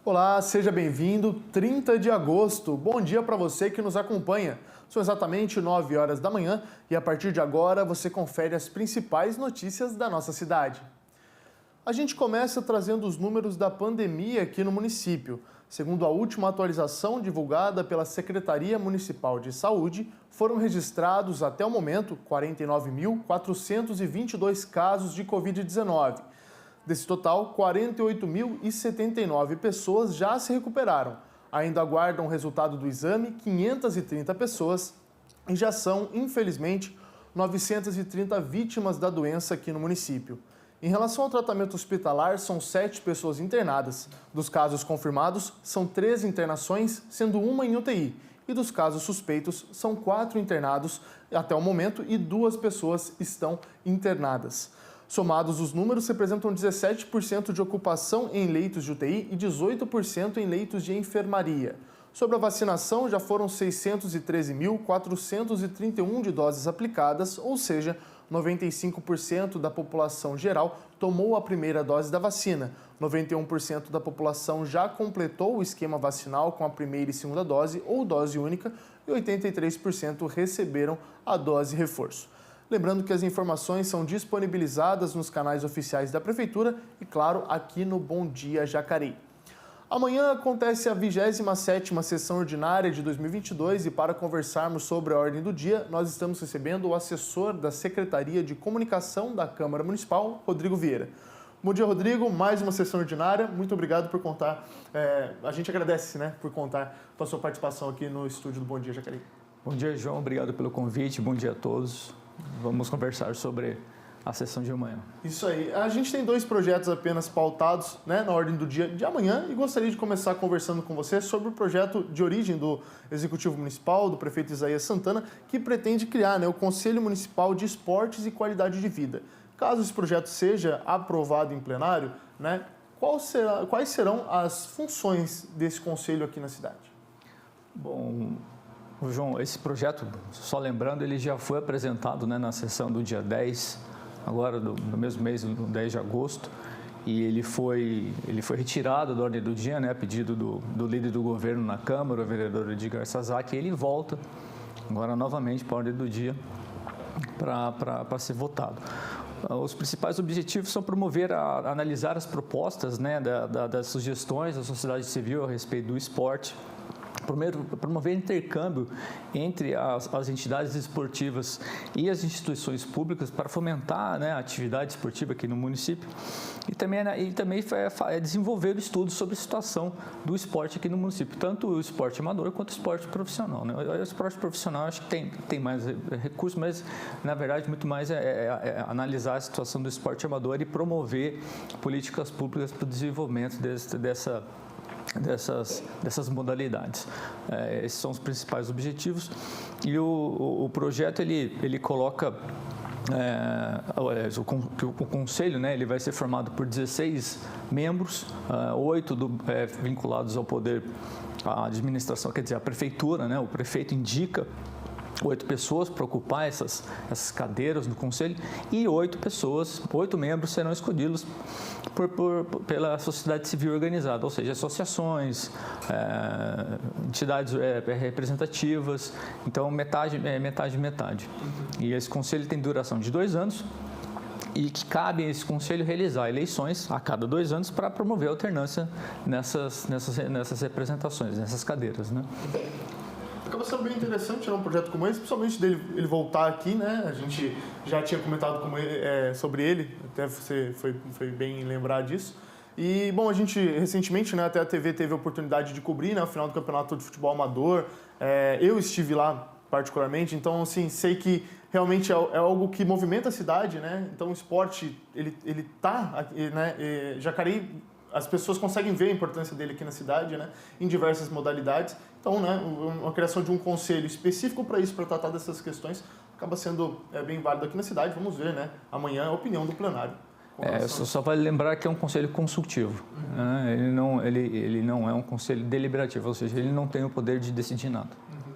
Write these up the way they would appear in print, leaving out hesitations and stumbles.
Olá, seja bem-vindo. 30 de agosto. Bom dia para você que nos acompanha. São exatamente 9 horas da manhã e a partir de agora você confere as principais notícias da nossa cidade. A gente começa trazendo os números da pandemia aqui no município. Segundo a última atualização divulgada pela Secretaria Municipal de Saúde, foram registrados até o momento 49.422 casos de Covid-19. Desse total, 48.079 pessoas já se recuperaram. Ainda aguardam o resultado do exame 530 pessoas e já são, infelizmente, 930 vítimas da doença aqui no município. Em relação ao tratamento hospitalar, são 7 pessoas internadas. Dos casos confirmados, são 13 internações, sendo uma em UTI. E dos casos suspeitos, são 4 internados até o momento e 2 pessoas estão internadas. Somados, os números representam 17% de ocupação em leitos de UTI e 18% em leitos de enfermaria. Sobre a vacinação, já foram 613.431 de doses aplicadas, ou seja, 95% da população geral tomou a primeira dose da vacina. 91% da população já completou o esquema vacinal com a primeira e segunda dose ou dose única e 83% receberam a dose reforço. Lembrando que as informações são disponibilizadas nos canais oficiais da Prefeitura e, claro, aqui no Bom Dia Jacareí. Amanhã acontece a 27ª sessão ordinária de 2022 e para conversarmos sobre a ordem do dia, nós estamos recebendo o assessor da Secretaria de Comunicação da Câmara Municipal, Rodrigo Vieira. Bom dia, Rodrigo. Mais uma sessão ordinária. Muito obrigado por contar. A gente agradece, por contar com a sua participação aqui no estúdio do Bom Dia Jacareí. Bom dia, João. Obrigado pelo convite. Bom dia a todos. Vamos conversar sobre a sessão de amanhã. Isso aí. A gente tem 2 projetos apenas pautados na ordem do dia de amanhã e gostaria de começar conversando com você sobre o projeto de origem do Executivo Municipal, do prefeito Isaías Santana, que pretende criar o Conselho Municipal de Esportes e Qualidade de Vida. Caso esse projeto seja aprovado em plenário, quais serão as funções desse conselho aqui na cidade? Bom, João, esse projeto, só lembrando, ele já foi apresentado na sessão do dia 10, agora no mesmo mês, no 10 de agosto, e ele foi retirado da ordem do dia, a pedido do líder do governo na Câmara, o vereador Edgar Sazak, e ele volta agora novamente para a ordem do dia para ser votado. Os principais objetivos são analisar as propostas das sugestões da sociedade civil a respeito do esporte, promover intercâmbio entre as entidades esportivas e as instituições públicas para fomentar a atividade esportiva aqui no município e também desenvolver estudos sobre a situação do esporte aqui no município, tanto o esporte amador quanto o esporte profissional. O esporte profissional acho que tem mais recursos, mas na verdade muito mais é analisar a situação do esporte amador e promover políticas públicas para o desenvolvimento dessas modalidades. Esses são os principais objetivos e o projeto ele coloca o conselho, ele vai ser formado por 16 membros, 8 vinculados ao poder, à administração, quer dizer, a prefeitura, o prefeito indica 8 pessoas para ocupar essas cadeiras no conselho e 8 membros serão escolhidos pela sociedade civil organizada, ou seja, associações, entidades representativas, então metade. E esse conselho tem duração de 2 anos e que cabe a esse conselho realizar eleições a cada 2 anos para promover a alternância nessas representações, nessas cadeiras, Acaba sendo bem interessante um projeto como esse, principalmente dele voltar aqui, A gente já tinha comentado sobre ele, até você foi bem lembrar disso. E, bom, a gente recentemente, até a TV teve a oportunidade de cobrir, o final do Campeonato de Futebol Amador. Eu estive lá particularmente, então, assim, sei que realmente é algo que movimenta a cidade, Então, o esporte, ele tá, Jacareí, as pessoas conseguem ver a importância dele aqui na cidade, em diversas modalidades. Então, a criação de um conselho específico para isso, para tratar dessas questões, acaba sendo bem válido aqui na cidade. Vamos ver, amanhã a opinião do plenário. Só vale lembrar que é um conselho consultivo. Ele não é um conselho deliberativo, ou seja, ele não tem o poder de decidir nada.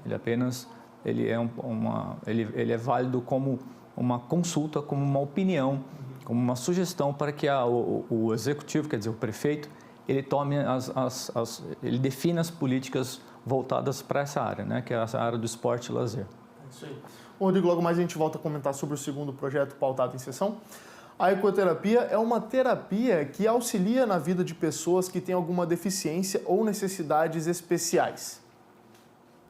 Ele apenas ele é válido como uma consulta, como uma opinião, como uma sugestão para que o executivo, quer dizer, o prefeito, ele tome ele defina as políticas voltadas para essa área, né, que é essa área do esporte e lazer. É isso aí. Bom, Rodrigo, logo mais a gente volta a comentar sobre o segundo projeto pautado em sessão. A ecoterapia é uma terapia que auxilia na vida de pessoas que têm alguma deficiência ou necessidades especiais.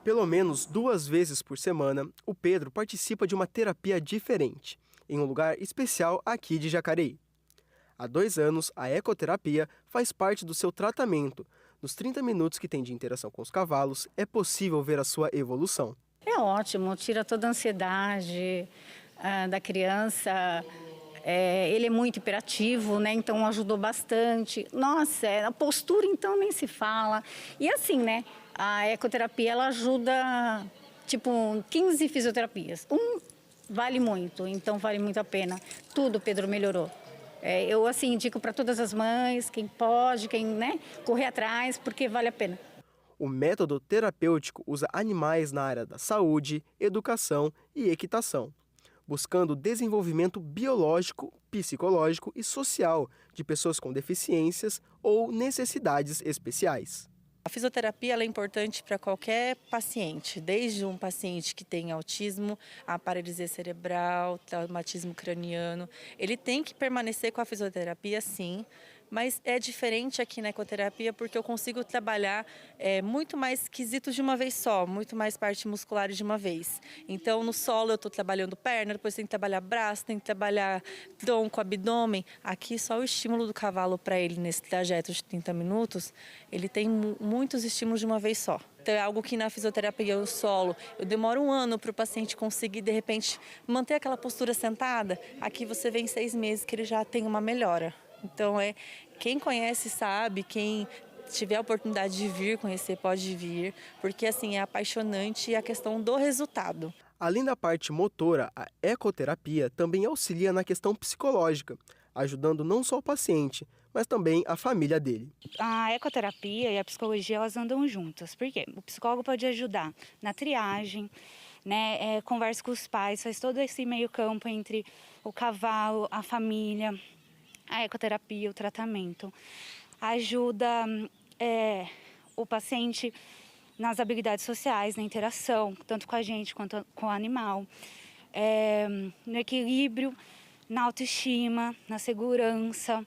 Pelo menos 2 vezes por semana, o Pedro participa de uma terapia diferente, em um lugar especial aqui de Jacareí. Há 2 anos, a ecoterapia faz parte do seu tratamento. Nos 30 minutos que tem de interação com os cavalos, é possível ver a sua evolução. É ótimo, tira toda a ansiedade da criança. Ele é muito hiperativo, né? Então ajudou bastante. Nossa, a postura então nem se fala. E assim, né? A ecoterapia ela ajuda, tipo, 15 fisioterapias. Vale muito, então vale muito a pena. Tudo, Pedro, melhorou. Eu assim indico para todas as mães, quem pode, quem, né, correr atrás, porque vale a pena. O método terapêutico usa animais na área da saúde, educação e equitação, buscando o desenvolvimento biológico, psicológico e social de pessoas com deficiências ou necessidades especiais. A fisioterapia ela é importante para qualquer paciente, desde um paciente que tem autismo, a paralisia cerebral, traumatismo craniano. Ele tem que permanecer com a fisioterapia, sim, mas é diferente aqui na ecoterapia porque eu consigo trabalhar muito mais quesitos de uma vez só, muito mais parte muscular de uma vez. Então, no solo eu estou trabalhando perna, depois tem que trabalhar braço, tem que trabalhar tronco, abdômen. Aqui só o estímulo do cavalo para ele nesse trajeto de 30 minutos, ele tem muitos estímulos de uma vez só. Então, é algo que na fisioterapia, o solo, eu demoro 1 ano para o paciente conseguir, de repente, manter aquela postura sentada. Aqui você vê em 6 meses que ele já tem uma melhora. Então, quem conhece sabe, quem tiver a oportunidade de vir conhecer, pode vir, porque assim é apaixonante a questão do resultado. Além da parte motora, a ecoterapia também auxilia na questão psicológica, ajudando não só o paciente, mas também a família dele. A ecoterapia e a psicologia elas andam juntas, porque o psicólogo pode ajudar na triagem, né, conversa com os pais, faz todo esse meio campo entre o cavalo, a família. A ecoterapia, o tratamento, ajuda o paciente nas habilidades sociais, na interação, tanto com a gente quanto com o animal, no equilíbrio, na autoestima, na segurança,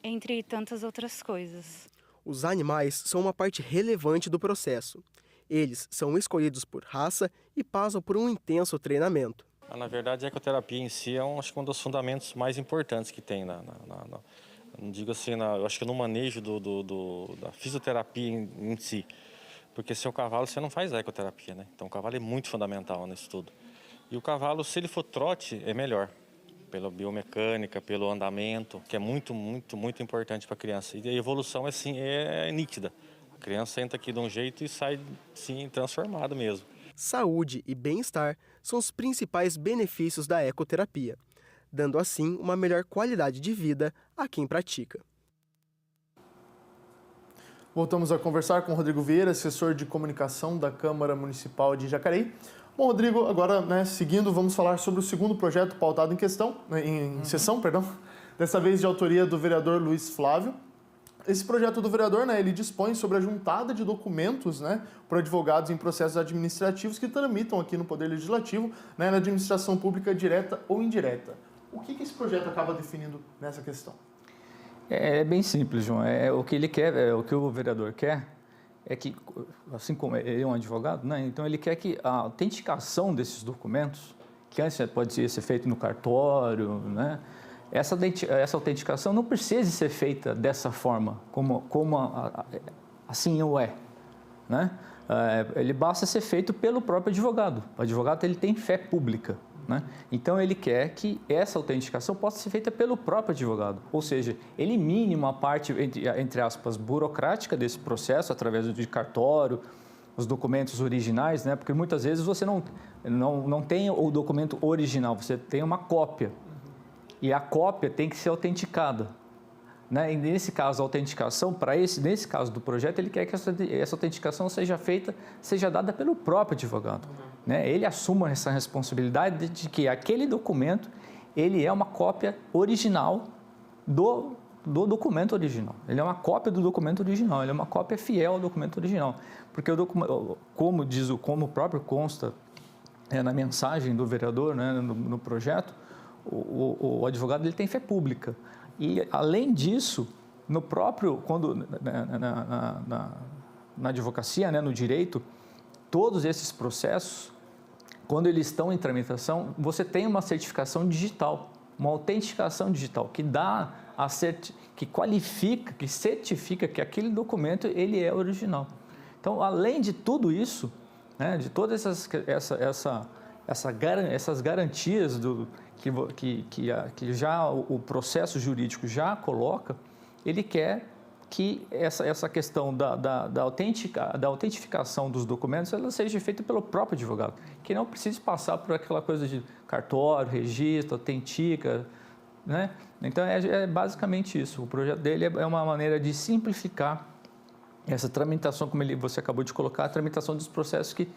entre tantas outras coisas. Os animais são uma parte relevante do processo. Eles são escolhidos por raça e passam por um intenso treinamento. Na verdade, a ecoterapia em si é acho que um dos fundamentos mais importantes que tem, não digo assim, eu acho que no manejo da fisioterapia em si. Porque sem o cavalo você não faz a ecoterapia, né? Então o cavalo é muito fundamental nisso tudo. E o cavalo, se ele for trote, é melhor. Pela biomecânica, pelo andamento, que é muito, muito, muito importante para a criança. E a evolução assim, é nítida. A criança entra aqui de um jeito e sai, sim, transformado mesmo. Saúde e bem-estar são os principais benefícios da ecoterapia, dando assim uma melhor qualidade de vida a quem pratica. Voltamos a conversar com o Rodrigo Vieira, assessor de comunicação da Câmara Municipal de Jacareí. Bom, Rodrigo, agora, seguindo, vamos falar sobre o segundo projeto pautado em sessão, dessa vez de autoria do vereador Luiz Flávio. Esse projeto do vereador, ele dispõe sobre a juntada de documentos, por advogados em processos administrativos que tramitam aqui no Poder Legislativo, na administração pública direta ou indireta. O que esse projeto acaba definindo nessa questão? É bem simples, João. O que ele quer, o que o vereador quer, é que, assim como ele é um advogado, então ele quer que a autenticação desses documentos, que antes pode ser feito no cartório, essa autenticação não precisa ser feita dessa forma, assim o é. Ele basta ser feito pelo próprio advogado. O advogado ele tem fé pública. Então, ele quer que essa autenticação possa ser feita pelo próprio advogado. Ou seja, elimine uma parte, entre aspas, burocrática desse processo, através do cartório, os documentos originais, porque muitas vezes você não tem o documento original, você tem uma cópia. E a cópia tem que ser autenticada. E nesse caso, a autenticação, nesse caso do projeto, ele quer que essa autenticação seja dada pelo próprio advogado. Ele assuma essa responsabilidade de que aquele documento ele é uma cópia original do do documento original. Ele é uma cópia do documento original, ele é uma cópia fiel ao documento original. Porque, como o próprio consta na mensagem do vereador, né, no projeto, o advogado ele tem fé pública. E, além disso, no próprio, na advocacia, né, no direito, todos esses processos, quando eles estão em tramitação, você tem uma certificação digital, uma autenticação digital, que qualifica, que certifica que aquele documento ele é original. Então, além de tudo isso, né, de todas essas garantias que já o processo jurídico já coloca, ele quer que essa questão da autentificação dos documentos ela seja feita pelo próprio advogado, que não precise passar por aquela coisa de cartório, registro, autentica, né? Então, é basicamente isso. O projeto dele é uma maneira de simplificar essa tramitação, como você acabou de colocar, a tramitação dos processos que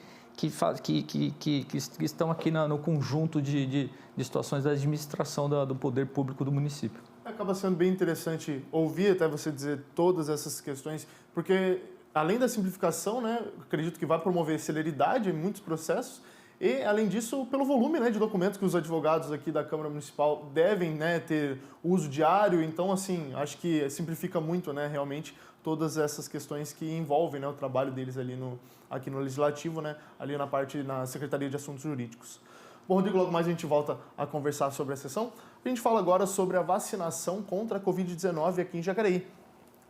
estão aqui no conjunto de situações da administração do poder público do município. Acaba sendo bem interessante ouvir até você dizer todas essas questões, porque além da simplificação, né, acredito que vai promover celeridade em muitos processos e, além disso, pelo volume, né, de documentos que os advogados aqui da Câmara Municipal devem, né, ter uso diário. Então, assim, acho que simplifica muito, né, realmente todas essas questões que envolvem, né, o trabalho deles ali aqui no Legislativo, né, ali na Secretaria de Assuntos Jurídicos. Bom, Rodrigo, logo mais a gente volta a conversar sobre a sessão. A gente fala agora sobre a vacinação contra a Covid-19 aqui em Jacareí.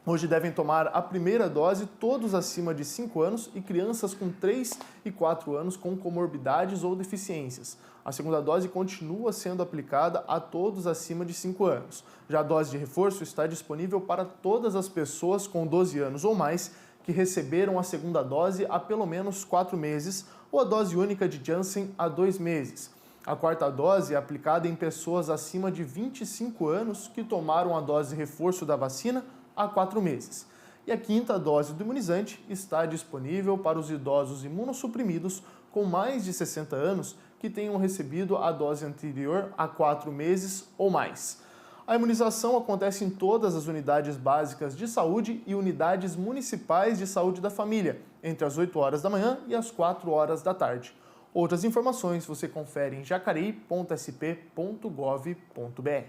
Hoje devem tomar a primeira dose todos acima de 5 anos e crianças com 3 e 4 anos com comorbidades ou deficiências. A segunda dose continua sendo aplicada a todos acima de 5 anos. Já a dose de reforço está disponível para todas as pessoas com 12 anos ou mais que receberam a segunda dose há pelo menos 4 meses ou a dose única de Janssen há 2 meses. A quarta dose é aplicada em pessoas acima de 25 anos que tomaram a dose de reforço da vacina há 4 meses. E a quinta dose do imunizante está disponível para os idosos imunossuprimidos com mais de 60 anos que tenham recebido a dose anterior há 4 meses ou mais. A imunização acontece em todas as unidades básicas de saúde e unidades municipais de saúde da família, entre as 8 horas da manhã e as 4 horas da tarde. Outras informações você confere em jacareí.sp.gov.br.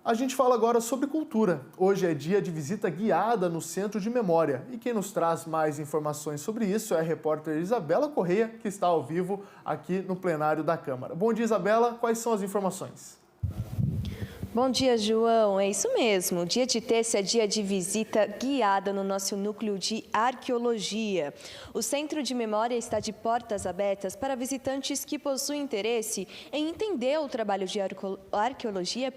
A gente fala agora sobre cultura. Hoje é dia de visita guiada no Centro de Memória e quem nos traz mais informações sobre isso é a repórter Isabela Correia, que está ao vivo aqui no plenário da Câmara. Bom dia, Isabela. Quais são as informações? Bom dia, João. É isso mesmo. Dia de terça é dia de visita guiada no nosso núcleo de arqueologia. O Centro de Memória está de portas abertas para visitantes que possuem interesse em entender o trabalho de arqueologia,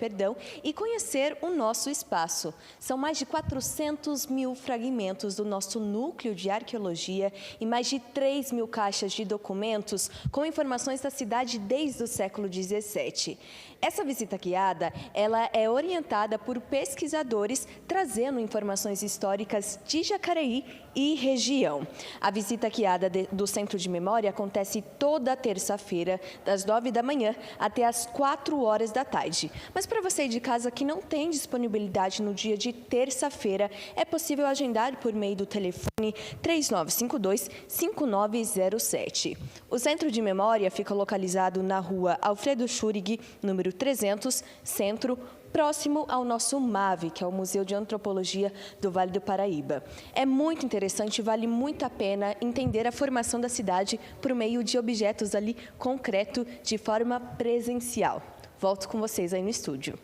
e conhecer o nosso espaço. São mais de 400 mil fragmentos do nosso núcleo de arqueologia e mais de 3 mil caixas de documentos com informações da cidade desde o século XVII. Essa visita guiada, ela é orientada por pesquisadores, trazendo informações históricas de Jacareí e região. A visita guiada do Centro de Memória acontece toda terça-feira, das 9 da manhã até as 4 horas da tarde. Mas para você de casa que não tem disponibilidade no dia de terça-feira, é possível agendar por meio do telefone 3952-5907. O Centro de Memória fica localizado na rua Alfredo Schurig, número 300, Centro, próximo ao nosso MAV, que é o Museu de Antropologia do Vale do Paraíba. É muito interessante, vale muito a pena entender a formação da cidade por meio de objetos ali concreto, de forma presencial. Volto com vocês aí no estúdio.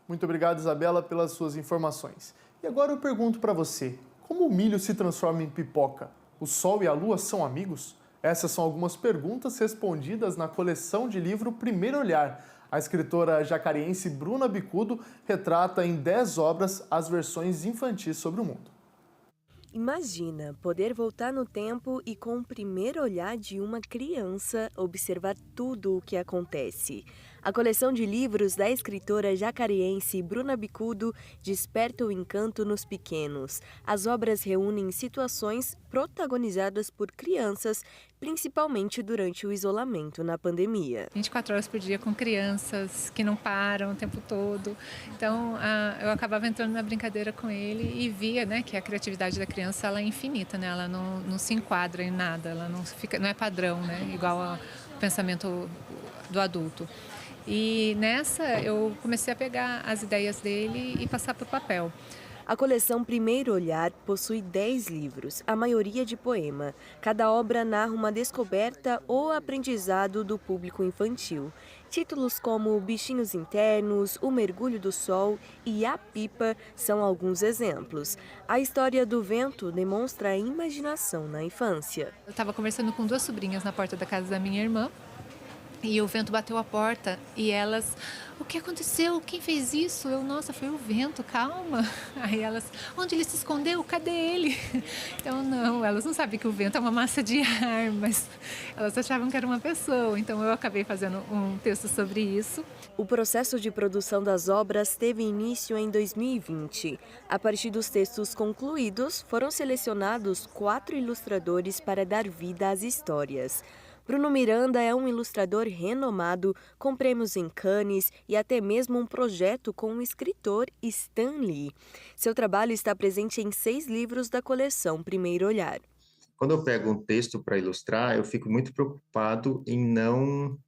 Muito obrigado, Isabela, pelas suas informações. E agora eu pergunto para você, como o milho se transforma em pipoca? O sol e a lua são amigos? Essas são algumas perguntas respondidas na coleção de livro Primeiro Olhar. A escritora jacariense Bruna Bicudo retrata em 10 obras as versões infantis sobre o mundo. Imagina poder voltar no tempo e, com o primeiro olhar de uma criança, observar tudo o que acontece. A coleção de livros da escritora jacareense Bruna Bicudo desperta o encanto nos pequenos. As obras reúnem situações protagonizadas por crianças, principalmente durante o isolamento na pandemia. 24 horas por dia com crianças que não param o tempo todo. Então, eu acabava entrando na brincadeira com ele e via, né, que a criatividade da criança ela é infinita, né? Ela não se enquadra em nada, ela não é padrão, né? Igual ao pensamento do adulto. E nessa eu comecei a pegar as ideias dele e passar para o papel. A coleção Primeiro Olhar possui 10 livros, a maioria de poema. Cada obra narra uma descoberta ou aprendizado do público infantil. Títulos como Bichinhos Internos, O Mergulho do Sol e A Pipa são alguns exemplos. A história do vento demonstra a imaginação na infância. Eu estava conversando com 2 sobrinhas na porta da casa da minha irmã. E o vento bateu a porta e elas, o que aconteceu? Quem fez isso? Eu, nossa, foi o vento, calma. Aí elas, onde ele se escondeu? Cadê ele? Então, não, elas não sabem que o vento é uma massa de ar, mas elas achavam que era uma pessoa. Então, eu acabei fazendo um texto sobre isso. O processo de produção das obras teve início em 2020. A partir dos textos concluídos, foram selecionados 4 ilustradores para dar vida às histórias. Bruno Miranda é um ilustrador renomado, com prêmios em Cannes e até mesmo um projeto com o escritor Stan Lee. Seu trabalho está presente em 6 livros da coleção Primeiro Olhar. Quando eu pego um texto para ilustrar, eu fico muito preocupado em não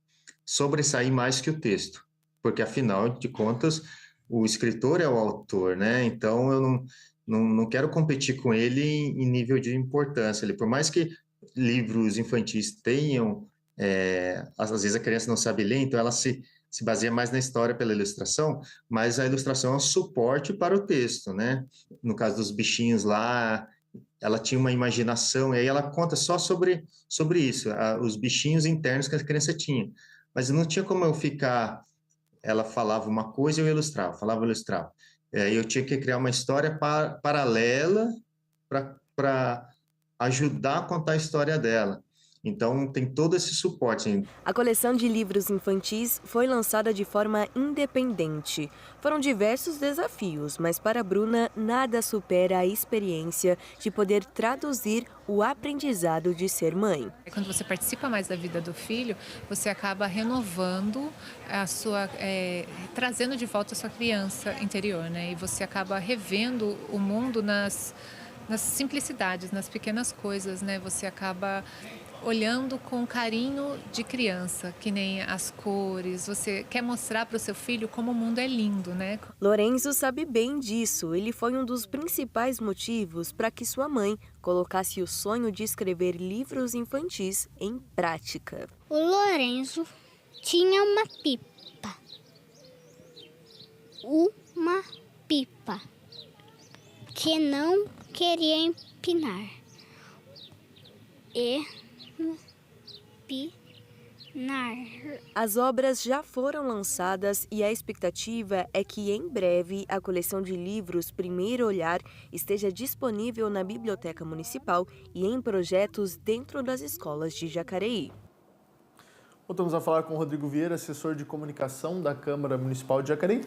sobressair mais que o texto, porque afinal de contas o escritor é o autor, né? Então eu não quero competir com ele em nível de importância. Por mais que livros infantis tenham, às vezes a criança não sabe ler, então ela se baseia mais na história pela ilustração, mas a ilustração é um suporte para o texto, né? No caso dos bichinhos lá, ela tinha uma imaginação, e aí ela conta só sobre isso, os bichinhos internos que a criança tinha. Mas não tinha como eu ficar, ela falava uma coisa e eu ilustrava, falava e ilustrava. Eu tinha que criar uma história paralela para ajudar a contar a história dela. Então, tem todo esse suporte. A coleção de livros infantis foi lançada de forma independente. Foram diversos desafios, mas para Bruna, nada supera a experiência de poder traduzir o aprendizado de ser mãe. Quando você participa mais da vida do filho, você acaba renovando a sua, trazendo de volta a sua criança interior, né? E você acaba revendo o mundo nas simplicidades, nas pequenas coisas, né? Você acaba olhando com carinho de criança, que nem as cores. Você quer mostrar para o seu filho como o mundo é lindo, né? Lorenzo sabe bem disso. Ele foi um dos principais motivos para que sua mãe colocasse o sonho de escrever livros infantis em prática. O Lorenzo tinha uma pipa. Uma pipa que não queria empinar. As obras já foram lançadas e a expectativa é que em breve a coleção de livros Primeiro Olhar esteja disponível na Biblioteca Municipal e em projetos dentro das escolas de Jacareí. Voltamos a falar com o Rodrigo Vieira, assessor de comunicação da Câmara Municipal de Jacareí.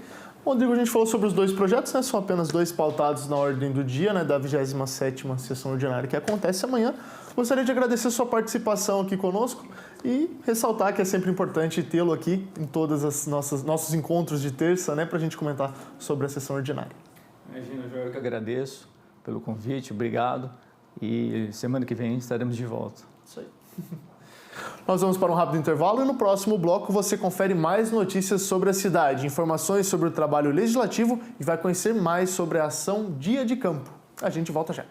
Rodrigo, a gente falou sobre os 2 projetos, né? São apenas 2 pautados na ordem do dia, né? Da 27ª sessão ordinária que acontece amanhã. Gostaria de agradecer a sua participação aqui conosco e ressaltar que é sempre importante tê-lo aqui em todos os nossos encontros de terça, né? Para a gente comentar sobre a sessão ordinária. Imagina, eu que agradeço pelo convite, obrigado. E semana que vem estaremos de volta. Isso aí. Nós vamos para um rápido intervalo e no próximo bloco você confere mais notícias sobre a cidade, informações sobre o trabalho legislativo e vai conhecer mais sobre a ação Dia de Campo. A gente volta já.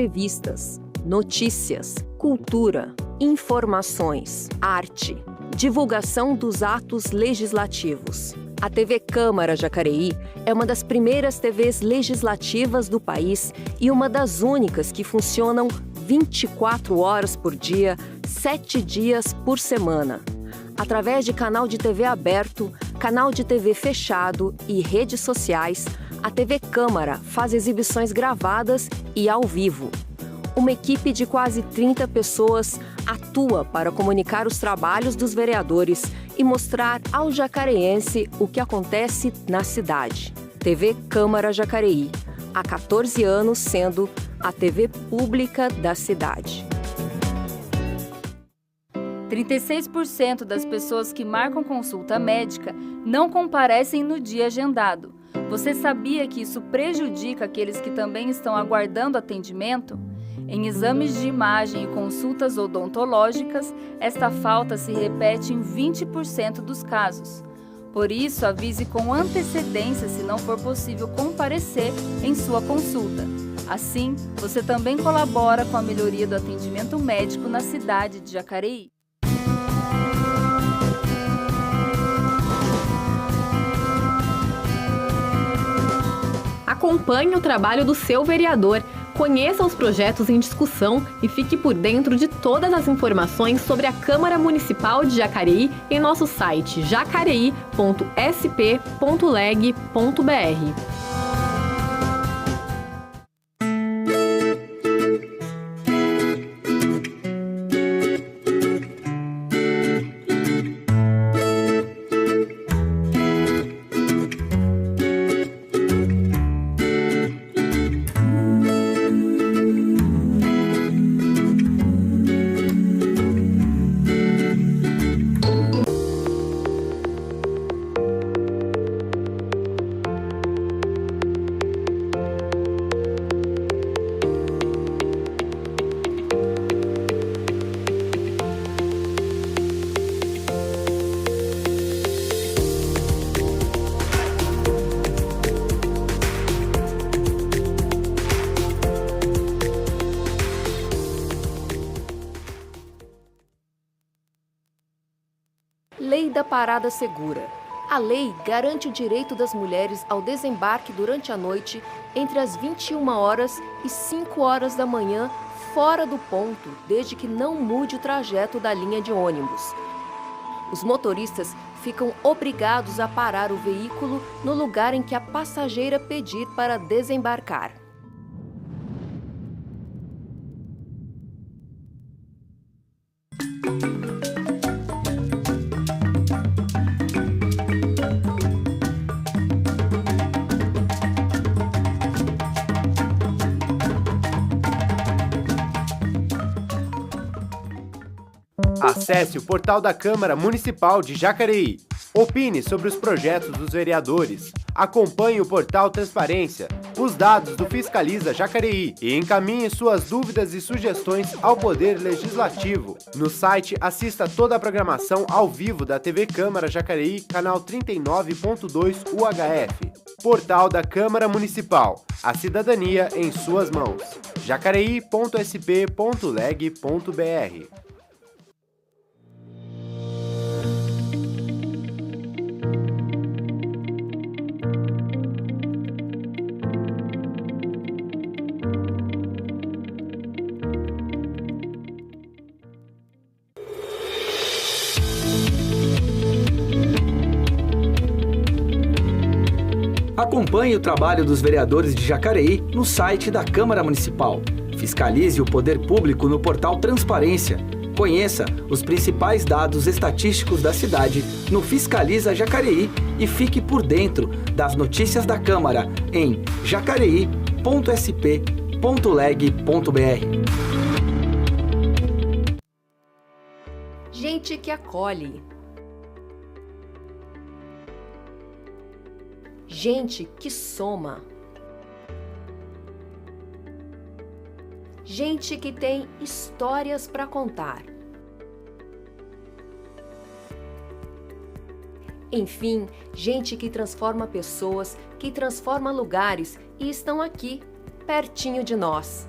entrevistas, notícias, cultura, informações, arte, divulgação dos atos legislativos. A TV Câmara Jacareí é uma das primeiras TVs legislativas do país e uma das únicas que funcionam 24 horas por dia, 7 dias por semana. Através de canal de TV aberto, canal de TV fechado e redes sociais, a TV Câmara faz exibições gravadas e ao vivo. Uma equipe de quase 30 pessoas atua para comunicar os trabalhos dos vereadores e mostrar ao jacareense o que acontece na cidade. TV Câmara Jacareí, há 14 anos sendo a TV pública da cidade. 36% das pessoas que marcam consulta médica não comparecem no dia agendado. Você sabia que isso prejudica aqueles que também estão aguardando atendimento? Em exames de imagem e consultas odontológicas, esta falta se repete em 20% dos casos. Por isso, avise com antecedência se não for possível comparecer em sua consulta. Assim, você também colabora com a melhoria do atendimento médico na cidade de Jacareí. Acompanhe o trabalho do seu vereador, conheça os projetos em discussão e fique por dentro de todas as informações sobre a Câmara Municipal de Jacareí em nosso site jacareí.sp.leg.br. Lei da Parada Segura. A lei garante o direito das mulheres ao desembarque durante a noite entre as 21 horas e 5 horas da manhã, fora do ponto, desde que não mude o trajeto da linha de ônibus. Os motoristas ficam obrigados a parar o veículo no lugar em que a passageira pedir para desembarcar. Acesse o portal da Câmara Municipal de Jacareí. Opine sobre os projetos dos vereadores. Acompanhe o portal Transparência, os dados do Fiscaliza Jacareí e encaminhe suas dúvidas e sugestões ao Poder Legislativo. No site, assista toda a programação ao vivo da TV Câmara Jacareí, canal 39.2 UHF. Portal da Câmara Municipal. A cidadania em suas mãos. jacareí.sp.leg.br. Acompanhe o trabalho dos vereadores de Jacareí no site da Câmara Municipal. Fiscalize o poder público no portal Transparência. Conheça os principais dados estatísticos da cidade no Fiscaliza Jacareí e fique por dentro das notícias da Câmara em jacareí.sp.leg.br. Gente que acolhe. Gente que soma. Gente que tem histórias para contar. Enfim, gente que transforma pessoas, que transforma lugares e estão aqui, pertinho de nós.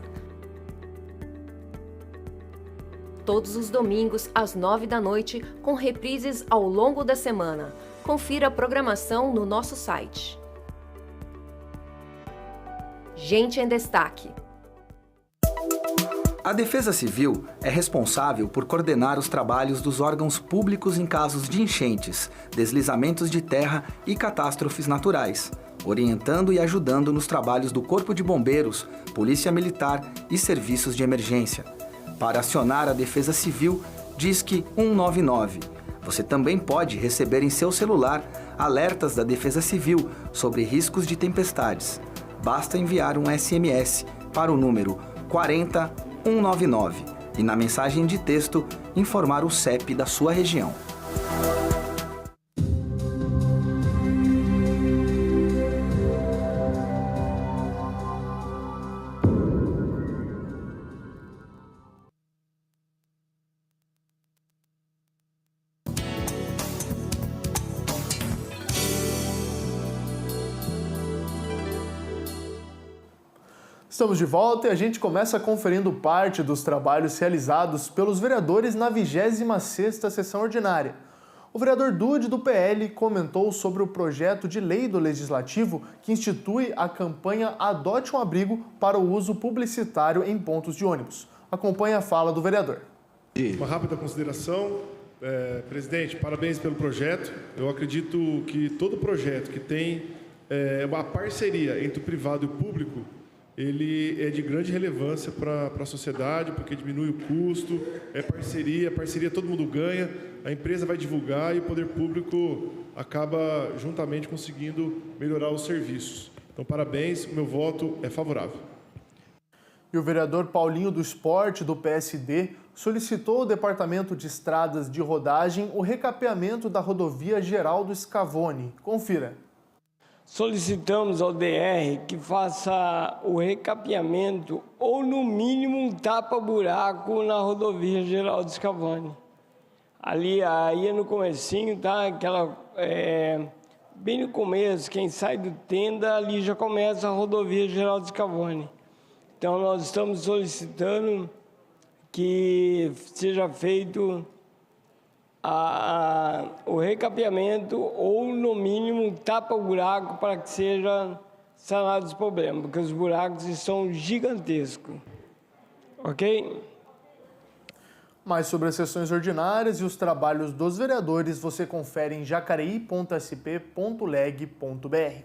todos os domingos às 9 da noite, com reprises ao longo da semana. Confira a programação no nosso site. Gente em Destaque. A Defesa Civil é responsável por coordenar os trabalhos dos órgãos públicos em casos de enchentes, deslizamentos de terra e catástrofes naturais, orientando e ajudando nos trabalhos do Corpo de Bombeiros, Polícia Militar e serviços de emergência. Para acionar a Defesa Civil, Disque 199. Você também pode receber em seu celular alertas da Defesa Civil sobre riscos de tempestades. Basta enviar um SMS para o número 40199 e na mensagem de texto informar o CEP da sua região. Estamos de volta e a gente começa conferindo parte dos trabalhos realizados pelos vereadores na 26ª sessão ordinária. O vereador Dude, do PL, comentou sobre o projeto de lei do Legislativo que institui a campanha Adote um Abrigo para o uso publicitário em pontos de ônibus. Acompanhe a fala do vereador. Uma rápida consideração. Presidente, parabéns pelo projeto. Eu acredito que todo projeto que tem uma parceria entre o privado e o público, ele é de grande relevância para a sociedade, porque diminui o custo, é parceria todo mundo ganha, a empresa vai divulgar e o poder público acaba juntamente conseguindo melhorar os serviços. Então, parabéns, o meu voto é favorável. E o vereador Paulinho do Esporte, do PSD, solicitou ao Departamento de Estradas de Rodagem o recapeamento da rodovia Geraldo Scavone. Confira. Solicitamos ao DR que faça o recapeamento ou, no mínimo, um tapa-buraco na rodovia Geraldo Scavone. Ali no comecinho, tá? Bem no começo, quem sai do Tenda, ali já começa a rodovia Geraldo Scavone. Então, nós estamos solicitando que seja feito o recapeamento ou, no mínimo, tapa-buraco para que seja sanado os problemas, porque os buracos são gigantescos. Ok? Mais sobre as sessões ordinárias e os trabalhos dos vereadores você confere em jacareí.sp.leg.br.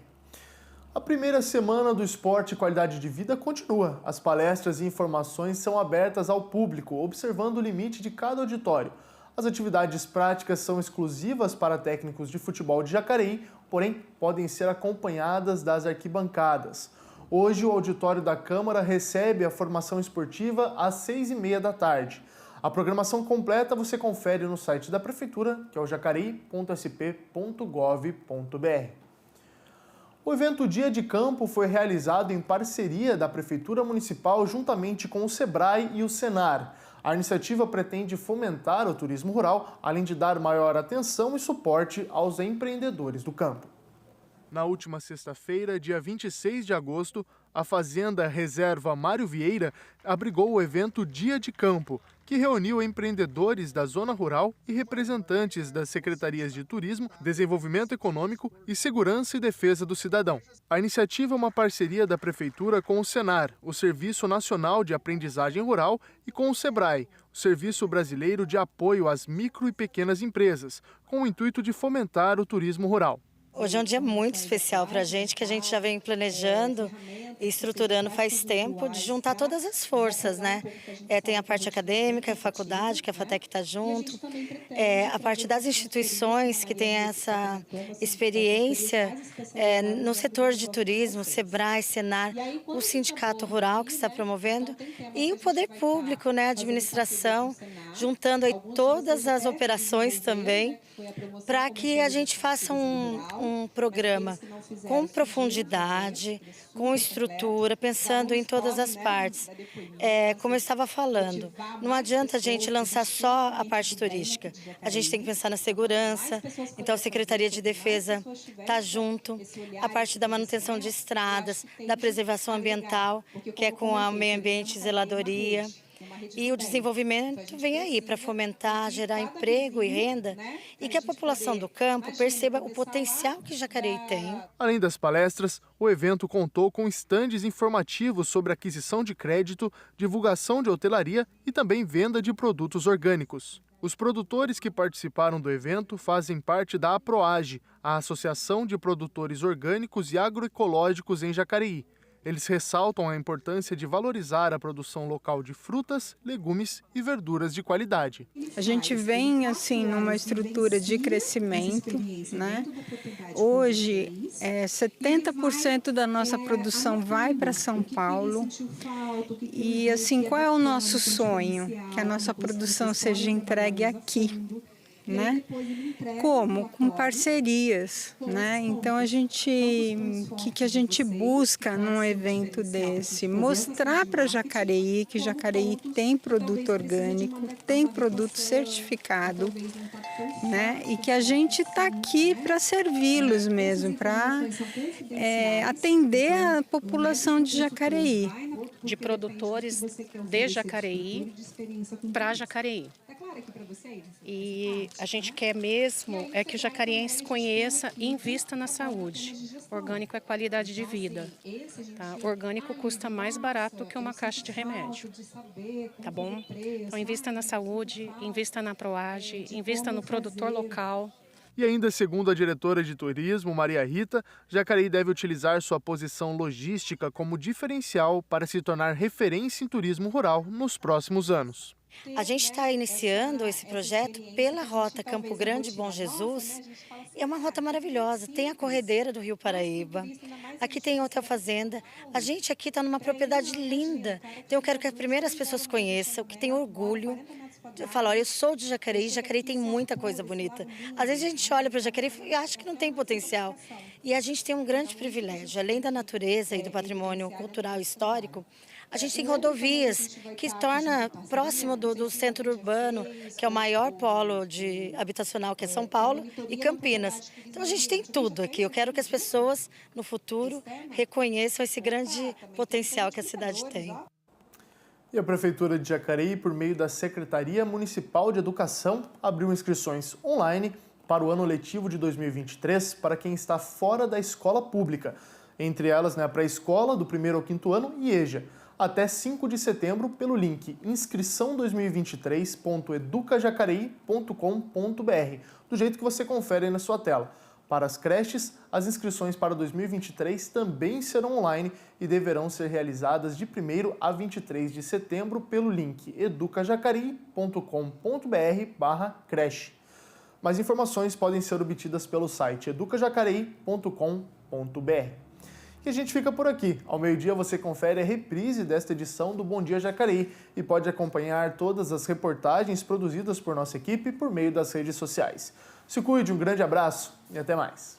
A primeira semana do Esporte e Qualidade de Vida continua. As palestras e informações são abertas ao público, observando o limite de cada auditório. As atividades práticas são exclusivas para técnicos de futebol de Jacareí, porém podem ser acompanhadas das arquibancadas. Hoje o auditório da Câmara recebe a formação esportiva às 6h30 da tarde. A programação completa você confere no site da Prefeitura, que é o jacareí.sp.gov.br. O evento Dia de Campo foi realizado em parceria da Prefeitura Municipal juntamente com o SEBRAE e o SENAR. A iniciativa pretende fomentar o turismo rural, além de dar maior atenção e suporte aos empreendedores do campo. Na última sexta-feira, dia 26 de agosto, a Fazenda Reserva Mário Vieira abrigou o evento Dia de Campo, que reuniu empreendedores da zona rural e representantes das secretarias de Turismo, Desenvolvimento Econômico e Segurança e Defesa do Cidadão. A iniciativa é uma parceria da Prefeitura com o SENAR, o Serviço Nacional de Aprendizagem Rural, e com o SEBRAE, o Serviço Brasileiro de Apoio às Micro e Pequenas Empresas, com o intuito de fomentar o turismo rural. Hoje é um dia muito especial para a gente, que a gente já vem planejando e estruturando faz tempo, de juntar todas as forças, né? Tem a parte acadêmica, a faculdade, que a FATEC está junto, a parte das instituições que tem essa experiência no setor de turismo, SEBRAE, SENAR, o Sindicato Rural que está promovendo e o poder público, né? A administração, juntando aí todas as operações também, para que a gente faça um programa com profundidade, com estrutura, pensando em todas as partes. Como eu estava falando, não adianta a gente lançar só a parte turística. A gente tem que pensar na segurança, então a Secretaria de Defesa está junto, a parte da manutenção de estradas, da preservação ambiental, que é com a Meio Ambiente e Zeladoria. E o desenvolvimento vem aí para fomentar, gerar emprego e renda e que a população do campo perceba o potencial que Jacareí tem. Além das palestras, o evento contou com estandes informativos sobre aquisição de crédito, divulgação de hotelaria e também venda de produtos orgânicos. Os produtores que participaram do evento fazem parte da APROAGE, a Associação de Produtores Orgânicos e Agroecológicos em Jacareí. Eles ressaltam a importância de valorizar a produção local de frutas, legumes e verduras de qualidade. A gente vem assim numa estrutura de crescimento, né? Hoje, 70% da nossa produção vai para São Paulo. E assim, qual é o nosso sonho? Que a nossa produção seja entregue aqui. Né? Como? Com parcerias, né? Então o que a gente busca num evento desse? Mostrar para Jacareí que Jacareí tem produto orgânico, tem produto certificado, né? E que a gente está aqui para servi-los mesmo, para atender a população de Jacareí. De produtores de Jacareí para Jacareí. E a gente quer mesmo que o jacareense conheça e invista na saúde. Orgânico é qualidade de vida. Tá? Orgânico custa mais barato que uma caixa de remédio. Tá bom? Então invista na saúde, invista na Proage, invista no produtor local. E ainda segundo a diretora de turismo, Maria Rita, Jacareí deve utilizar sua posição logística como diferencial para se tornar referência em turismo rural nos próximos anos. A gente está iniciando esse projeto pela rota Campo Grande Bom Jesus. É uma rota maravilhosa. Tem a corredeira do Rio Paraíba. Aqui tem outra fazenda. A gente aqui está numa propriedade linda. Então eu quero que as primeiras pessoas conheçam, que tenham orgulho. Fala, olha, eu sou de Jacareí. Jacareí tem muita coisa bonita. Às vezes a gente olha para Jacareí e acha que não tem potencial. E a gente tem um grande privilégio. Além da natureza e do patrimônio cultural e histórico, a gente tem rodovias que torna próximo do centro urbano, que é o maior polo habitacional, que é São Paulo e Campinas. Então a gente tem tudo aqui. Eu quero que as pessoas, no futuro, reconheçam esse grande potencial que a cidade tem. E a Prefeitura de Jacareí, por meio da Secretaria Municipal de Educação, abriu inscrições online para o ano letivo de 2023 para quem está fora da escola pública. Entre elas, a pré-escola, do 1º ao 5º ano e EJA. Até 5 de setembro pelo link inscrição2023.educajacareí.com.br, do jeito que você confere aí na sua tela. Para as creches, as inscrições para 2023 também serão online e deverão ser realizadas de 1º a 23 de setembro pelo link educajacareí.com.br/creche. Mais informações podem ser obtidas pelo site educajacareí.com.br. E a gente fica por aqui. Ao meio-dia você confere a reprise desta edição do Bom Dia Jacareí e pode acompanhar todas as reportagens produzidas por nossa equipe por meio das redes sociais. Se cuide, um grande abraço e até mais.